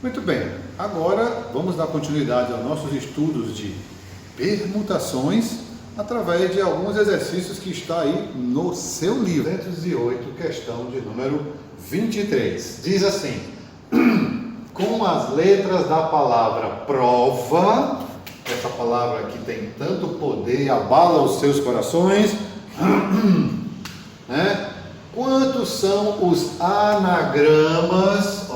Muito bem, agora vamos dar continuidade aos nossos estudos de permutações através de alguns exercícios que está aí no seu livro. 208, questão de número 23. Diz assim: com as letras da palavra prova, essa palavra que tem tanto poder e abala os seus corações, né? Quantos são os anagramas?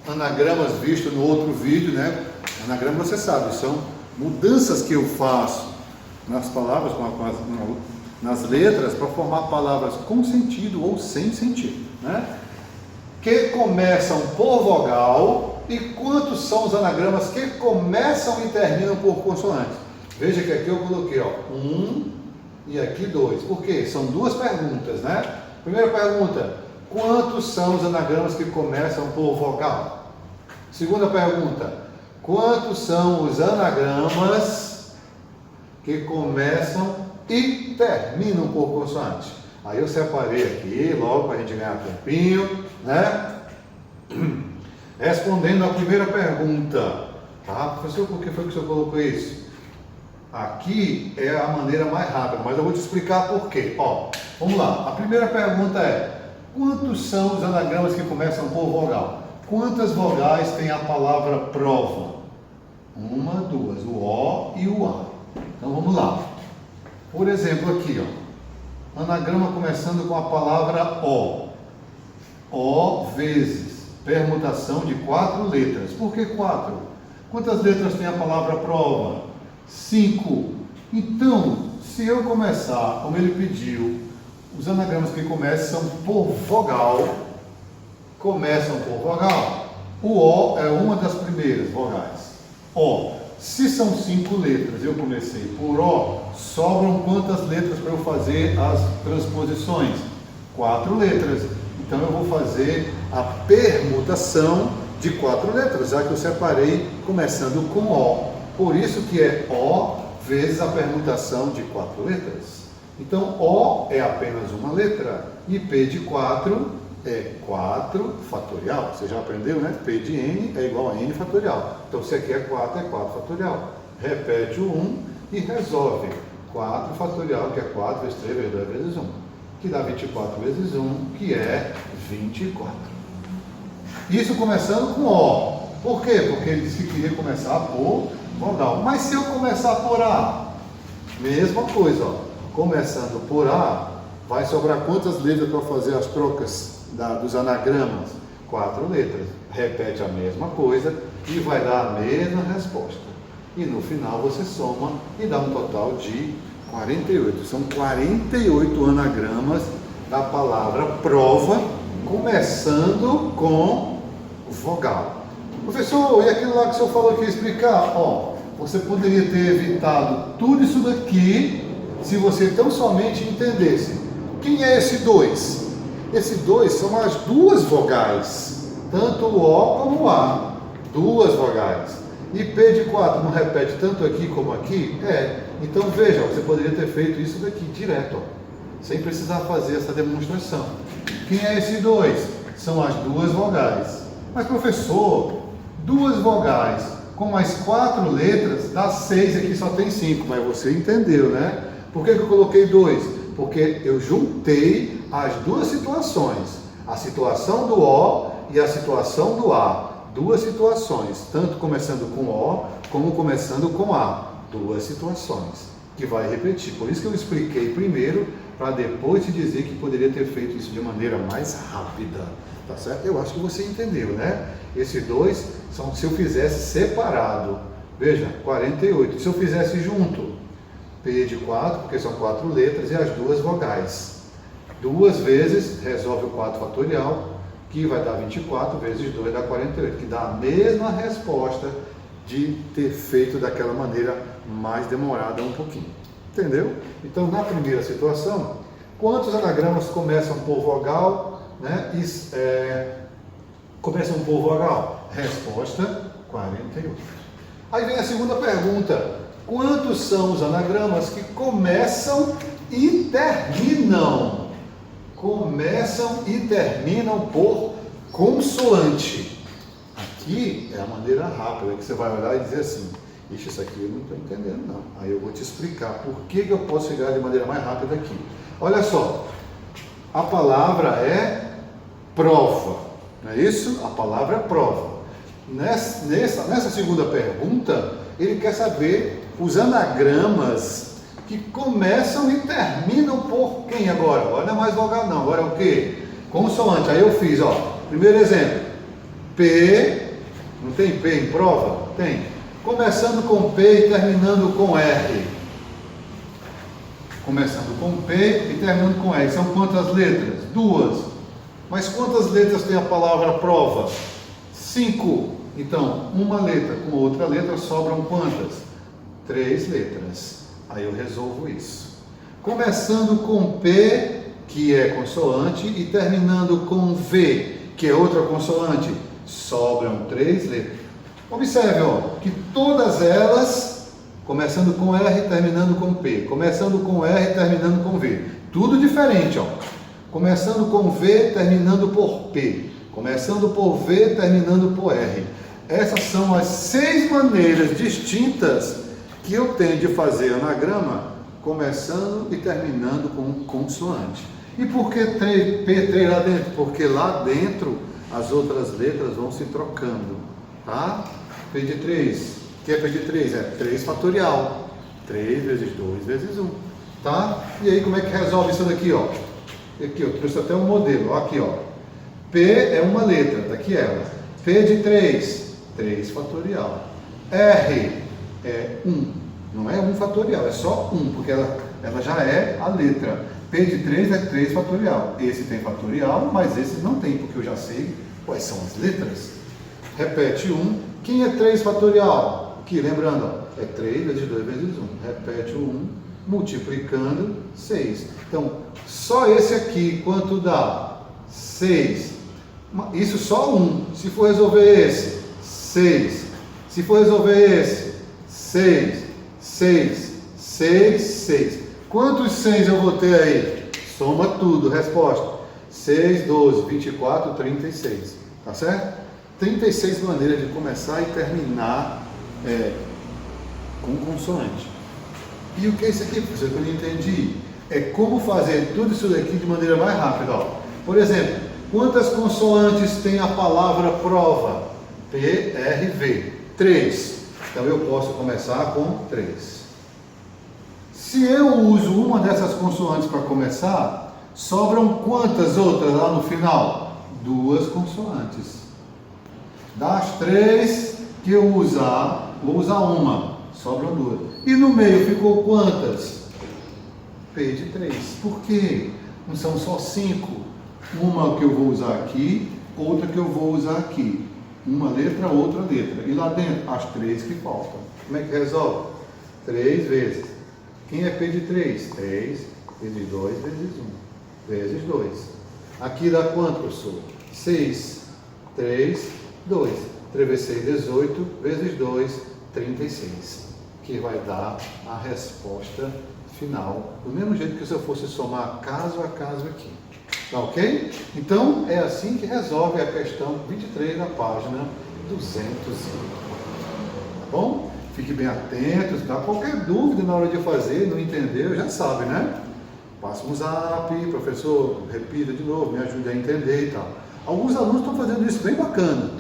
Anagramas visto no outro vídeo, né? Anagrama, você sabe, são mudanças que eu faço nas palavras, nas letras, para formar palavras com sentido ou sem sentido, né? Que começam por vogal. E quantos são os anagramas que começam e terminam por consoante? Veja que aqui eu coloquei, e aqui 2. Por quê? São duas perguntas, né? Primeira pergunta: quantos são os anagramas que começam por vogal? Segunda pergunta: quantos são os anagramas que começam e terminam por consoante? Aí eu separei aqui, logo para a gente ganhar tempinho, né? Respondendo a primeira pergunta. Professor, por que foi que o senhor colocou isso? Aqui é a maneira mais rápida, mas eu vou te explicar por quê. Vamos lá. A primeira pergunta é: quantos são os anagramas que começam por vogal? Quantas vogais tem a palavra prova? 1, 2, o O e o A. Então vamos lá. Por exemplo, aqui, anagrama começando com a palavra O. O vezes permutação de 4 letras. Por que 4? Quantas letras tem a palavra prova? 5. Então, se eu começar, como ele pediu, os anagramas que começam por vogal, começam por vogal. O O é uma das primeiras vogais. O. Se são 5 letras, eu comecei por O, sobram quantas letras para eu fazer as transposições? 4 letras. Então eu vou fazer a permutação de 4 letras, já que eu separei começando com O. Por isso que é O vezes a permutação de 4 letras. Então O é apenas uma letra e P de 4 é 4 fatorial. Você já aprendeu, né? P de N é igual a N fatorial. Então se aqui é 4, é 4 fatorial. Repete o 1 e resolve. 4 fatorial, que é 4 vezes 3 vezes 2 vezes 1. Que dá 24 vezes 1, que é 24. Isso começando com O. Por quê? Porque ele disse que queria começar por vogal. Mas se eu começar por A, mesma coisa, começando por A, vai sobrar quantas letras para fazer as trocas dos anagramas? 4 letras. Repete a mesma coisa e vai dar a mesma resposta. E no final você soma e dá um total de 48. São 48 anagramas da palavra prova, começando com vogal. Professor, e aquilo lá que o senhor falou que ia explicar? Você poderia ter evitado tudo isso daqui se você tão somente entendesse. Quem é esse 2? Esse 2 são as duas vogais, tanto o O como o A. Duas vogais. E P de 4 não repete tanto aqui como aqui? Então veja, você poderia ter feito isso daqui direto, sem precisar fazer essa demonstração. Quem é esse 2? São as duas vogais. Mas professor, duas vogais com mais 4 letras dá 6, aqui só tem 5, mas você entendeu, né? Por que eu coloquei 2? Porque eu juntei as duas situações, a situação do O e a situação do A. Duas situações, tanto começando com O, como começando com A. Duas situações, que vai repetir. Por isso que eu expliquei primeiro, para depois te dizer que poderia ter feito isso de maneira mais rápida. Tá certo? Eu acho que você entendeu, né? Esse 2, se eu fizesse separado, veja, 48. Se eu fizesse junto, P de 4, porque são 4 letras, e as duas vogais. 2 vezes, resolve o 4 fatorial, que vai dar 24 vezes 2 dá 48, que dá a mesma resposta de ter feito daquela maneira mais demorada um pouquinho. Entendeu? Então, na primeira situação, quantos anagramas começam por vogal, né? Começam por vogal? Resposta, 48. Aí vem a segunda pergunta. Quantos são os anagramas que começam e terminam? Começam e terminam por consoante. Aqui aqui é a maneira rápida, que você vai olhar e dizer assim, ixi, isso aqui eu não estou entendendo não. Aí eu vou te explicar por que eu posso chegar de maneira mais rápida aqui. Olha só, a palavra é prova, não é isso? A palavra é prova. Nessa segunda pergunta, ele quer saber os anagramas que começam e terminam por quem agora? Agora não é mais vogal não, agora é o quê? Consoante. Aí eu fiz, ó, primeiro exemplo, P, não tem P em prova? Tem. Começando com P e terminando com R. Começando com P e terminando com R. São quantas letras? 2. Mas quantas letras tem a palavra prova? 5. Então, uma letra com outra letra sobram quantas? 3 letras. Aí eu resolvo isso. Começando com P, que é consoante, e terminando com V, que é outra consoante, sobram 3 letras. Observe, ó, que todas elas, começando com R, terminando com P, começando com R, terminando com V. Tudo diferente, ó. Começando com V, terminando por P. Começando por V, terminando por R. Essas são as 6 maneiras distintas que eu tenho de fazer anagrama, começando e terminando com consoante. E por que P3 lá dentro? Porque lá dentro as outras letras vão se trocando, tá? P de 3, o que é P de 3? É 3 fatorial, 3 vezes 2 vezes 1, tá? E aí como é que resolve isso daqui, ó? Aqui eu trouxe até um modelo, ó, aqui, ó. P é uma letra, tá aqui ela. P de 3, 3 fatorial. R é 1, não é 1 fatorial, é só 1, porque ela já é a letra. P de 3 é 3 fatorial. Esse tem fatorial, mas esse não tem, porque eu já sei quais são as letras. Repete 1. Quem é 3 fatorial? Aqui, lembrando, ó, é 3 vezes 2 vezes 1. Repete o 1, multiplicando 6. Então, só esse aqui, quanto dá? 6. Isso só 1. Se for resolver esse, 6. Se for resolver esse, 6, 6, 6, 6. Quantos 6 eu vou ter aí? Soma tudo, resposta. 6, 12, 24, 36. Tá certo? 36 maneiras de começar e terminar com consoante. E o que é isso aqui, professor, que eu não entendi? É como fazer tudo isso daqui de maneira mais rápida. Ó. Por exemplo, quantas consoantes tem a palavra prova? P, R, V. 3. Então eu posso começar com 3. Se eu uso uma dessas consoantes para começar, sobram quantas outras lá no final? 2 consoantes. Das 3 que eu usar, vou usar uma, sobram 2. E no meio ficou quantas? P de 3. Por quê? Não são só 5. Uma que eu vou usar aqui, outra que eu vou usar aqui. Uma letra, outra letra. E lá dentro, as 3 que faltam. Como é que resolve? 3 vezes. Quem é P de 3? 3 vezes 2 vezes 1. Vezes 2. Aqui dá quanto, professor? 6. 3, 2. 3 vezes 6, 18. Vezes 2, 36. Que vai dar a resposta final. Do mesmo jeito que se eu fosse somar caso a caso aqui. Tá ok? Então, é assim que resolve a questão 23 da página 200. Tá bom? Fique bem atento, tá? Qualquer dúvida na hora de fazer, não entendeu, já sabe, né? Passa um zap, professor, repita de novo, me ajude a entender e tal. Alguns alunos estão fazendo isso bem bacana,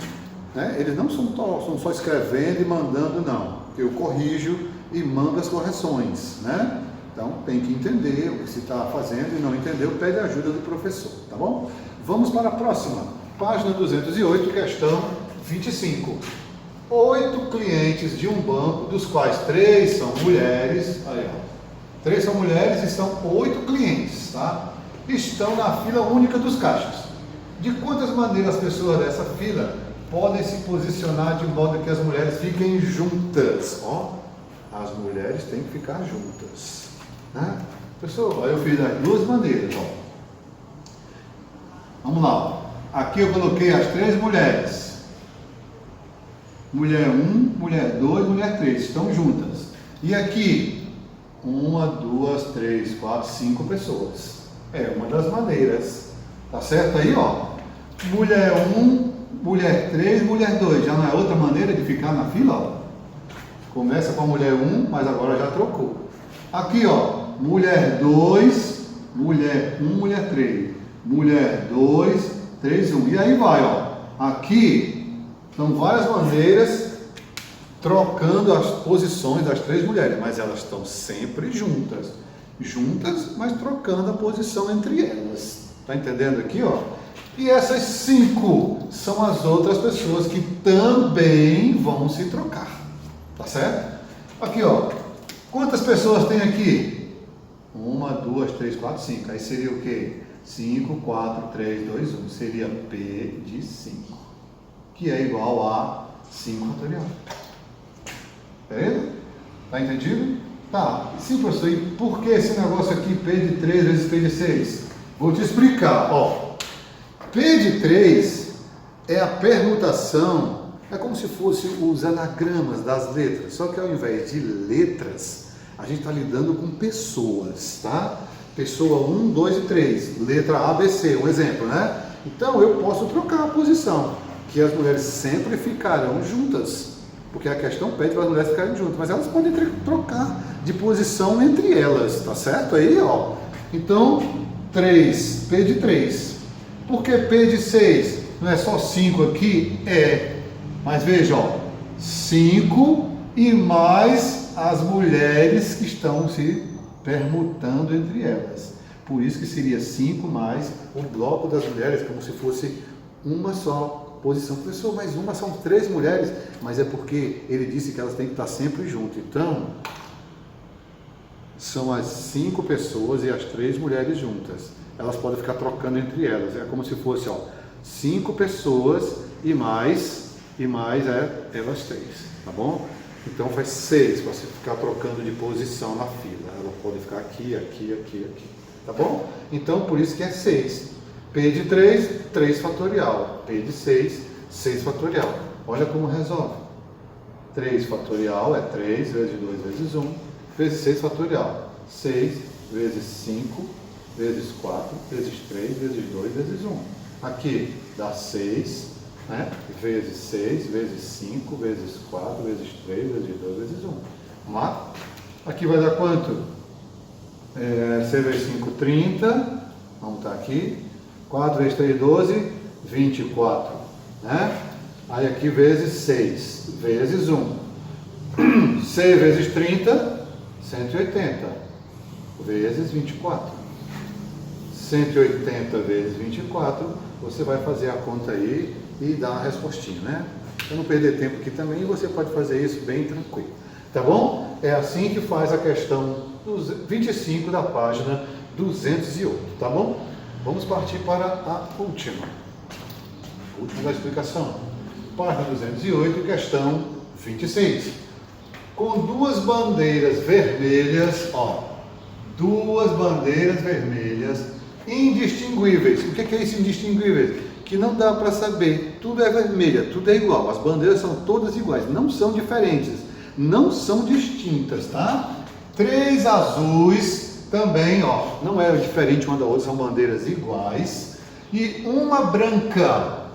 né? Eles não são só escrevendo e mandando, não. Eu corrijo e mando as correções, né? Então, tem que entender o que se está fazendo e não entendeu, pede a ajuda do professor, tá bom? Vamos para a próxima, página 208, questão 25. 8 clientes de um banco, dos quais 3 são mulheres, aí ó, 3 são mulheres e são 8 clientes, tá? Estão na fila única dos caixas. De quantas maneiras as pessoas dessa fila podem se posicionar de modo que as mulheres fiquem juntas? Ó, as mulheres têm que ficar juntas, né? Pessoal, eu fiz das 2 maneiras, ó. Vamos lá, ó. Aqui eu coloquei as 3 mulheres. Mulher 1, mulher 2, mulher 3, estão juntas. E aqui, 1, 2, 3, 4, 5 pessoas. É uma das maneiras. Tá certo aí, ó? Mulher 1 mulher 3, mulher 2. Já não é outra maneira de ficar na fila? Ó. Começa com a mulher 1, mas agora já trocou. Aqui, ó, mulher 2, mulher 1, mulher 3. Mulher 2, 3, 1. E aí vai, ó. Aqui são várias maneiras trocando as posições das 3 mulheres, mas elas estão sempre juntas. Juntas, mas trocando a posição entre elas. Tá entendendo aqui, ó? E essas 5 são as outras pessoas que também vão se trocar. Tá certo? Aqui, ó. Quantas pessoas tem aqui? 1, 2, 3, 4, 5. Aí seria o quê? 5, 4, 3, 2, 1. Seria P de 5. Que é igual a 5 fatorial. Beleza? Tá entendido? Tá. Sim, professor. E por que esse negócio aqui, P de 3 vezes P de 6? Vou te explicar. Ó. P de 3 é a permutação. É como se fosse os anagramas das letras, só que ao invés de letras, a gente está lidando com pessoas, tá? Pessoa 1, 2 e 3, letra A, B, C, um exemplo, né? Então eu posso trocar a posição, que as mulheres sempre ficarão juntas, porque a questão pede para as mulheres ficarem juntas, mas elas podem trocar de posição entre elas, tá certo? Aí, ó. Então, 3, P de 3. Por que P de 6? Não é só 5 aqui? É. Mas veja, ó, 5 e mais as mulheres que estão se permutando entre elas. Por isso que seria 5 mais o bloco das mulheres, como se fosse uma só posição. Professor, mas uma são 3 mulheres, mas é porque ele disse que elas têm que estar sempre juntas. Então, são as 5 pessoas e as 3 mulheres juntas. Elas podem ficar trocando entre elas. É como se fosse, ó, 5 pessoas e mais elas 3, tá bom? Então faz 6 para você ficar trocando de posição na fila. Ela pode ficar aqui, aqui, aqui, aqui, tá bom? Então por isso que é 6. P de 3, 3 fatorial. P de 6, 6 fatorial. Olha como resolve. 3 fatorial é 3 vezes 2 vezes 1, vezes 6 fatorial. 6 vezes 5, vezes 4, vezes 3, vezes 2, vezes 1. Aqui dá 6, né? Vezes 6, vezes 5, vezes 4, vezes 3, vezes 2, vezes 1. Vamos lá? Aqui vai dar quanto? 6 vezes 5, 30. Vamos estar aqui. 4 vezes 3, 12, 24. Né? Aí aqui vezes 6, vezes 1. 6 vezes 30, 180. Vezes 24. 180 vezes 24, você vai fazer a conta aí e dar a respostinha, né? Para não perder tempo aqui também, você pode fazer isso bem tranquilo. Tá bom? É assim que faz a questão 25 da página 208, tá bom? Vamos partir para a última da explicação. Página 208, questão 26. Com 2 bandeiras vermelhas, ó, 2 bandeiras vermelhas indistinguíveis. O que é isso, indistinguíveis? Que não dá para saber. Tudo é vermelha, tudo é igual. As bandeiras são todas iguais, não são diferentes, não são distintas, tá? 3 azuis também, ó, não é diferente uma da outra, são bandeiras iguais. E uma branca.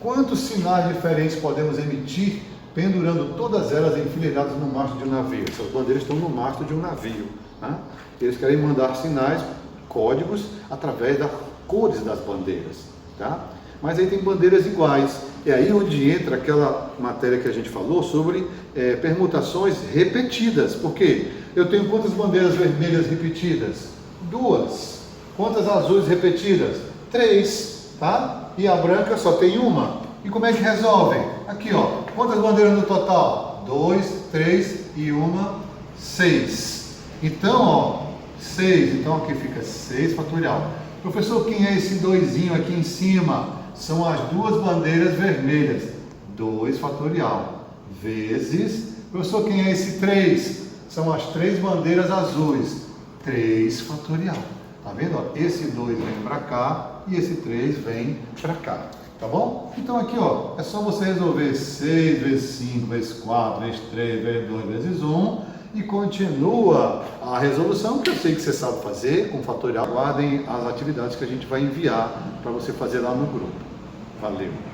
Quantos sinais diferentes podemos emitir pendurando todas elas enfileiradas no mastro de um navio? Essas bandeiras estão no mastro de um navio, tá? Eles querem mandar sinais, códigos, através das cores das bandeiras, tá? Mas aí tem bandeiras iguais. É aí onde entra aquela matéria que a gente falou sobre permutações repetidas. Por quê? Eu tenho quantas bandeiras vermelhas repetidas? 2. Quantas azuis repetidas? 3, tá? E a branca só tem uma. E como é que resolvem? Aqui, ó. Quantas bandeiras no total? 2, 3 e uma, 6. Então, ó, 6. Então aqui fica 6 fatorial. Professor, quem é esse 2zinho aqui em cima? São as 2 bandeiras vermelhas. 2 fatorial. Vezes. Professor, quem é esse 3? São as 3 bandeiras azuis. 3 fatorial. Tá vendo? Ó, esse 2 vem para cá e esse 3 vem para cá. Tá bom? Então aqui, ó, é só você resolver 6 vezes 5 vezes 4 vezes 3 vezes 2 vezes 1 e continua a resolução, que eu sei que você sabe fazer com fatorial. Guardem as atividades que a gente vai enviar para você fazer lá no grupo. Valeu.